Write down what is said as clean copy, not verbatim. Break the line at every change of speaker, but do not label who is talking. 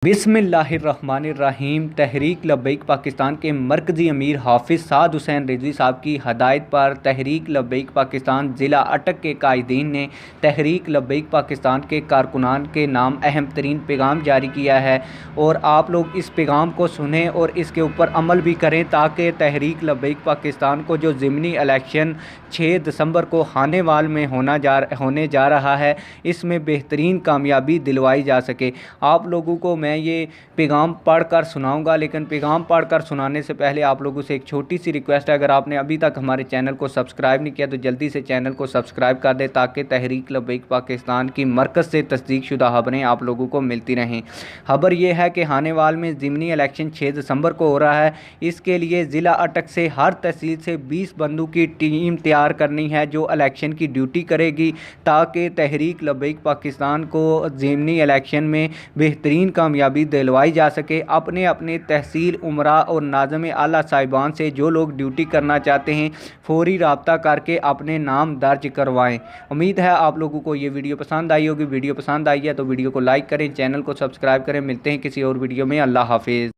बिस्मिल्लाहिर्रहमानिर्रहीम। तहरीक लब्बैक पाकिस्तान के मरकज़ी अमीर हाफिज़ साद हुसैन रिजवी साहब की हदायत पर तहरीक लब्बैक पाकिस्तान ज़िला अटक के कायदीन ने तहरीक लब्बैक पाकिस्तान के कारकुनान के नाम अहम तरीन पैगाम जारी किया है और आप लोग इस पैगाम को सुनें और इसके ऊपर अमल भी करें ताकि तहरीक लब्बैक पाकिस्तान को जो ज़िमनी इलेक्शन 6 दिसंबर को हानेवाल में होने जा रहा है, इसमें बेहतरीन कामयाबी दिलवाई जा सके। आप लोगों को मैं ये पैगाम पढ़कर सुनाऊंगा, लेकिन पैगाम पढ़कर सुनाने से पहले आप लोगों से एक छोटी सी रिक्वेस्ट है, अगर आपने अभी तक हमारे चैनल को सब्सक्राइब नहीं किया तो जल्दी से चैनल को सब्सक्राइब कर दें ताकि तहरीक लब्बैक पाकिस्तान की मरकज़ से तस्दीकशुदा खबरें आप लोगों को मिलती रहें। खबर यह है कि हानेवाल में ज़िमनी इलेक्शन 6 दिसंबर को हो रहा है। इसके लिए ज़िला अटक से हर तहसील से 20 बंदों की टीम तैयार करनी है जो इलेक्शन की ड्यूटी करेगी ताकि तहरीक लब्बैक पाकिस्तान को ज़िमनी इलेक्शन में बेहतरीन कामयाबी दिलवाई जा सके। अपने अपने तहसील उमरा और नाज़िम आला साहिबान से जो लोग ड्यूटी करना चाहते हैं फौरी रब्ता करके अपने नाम दर्ज करवाएं। उम्मीद है आप लोगों को ये वीडियो पसंद आई होगी। वीडियो पसंद आई है तो वीडियो को लाइक करें, चैनल को सब्सक्राइब करें। मिलते हैं किसी और वीडियो में। अल्लाह हाफिज़।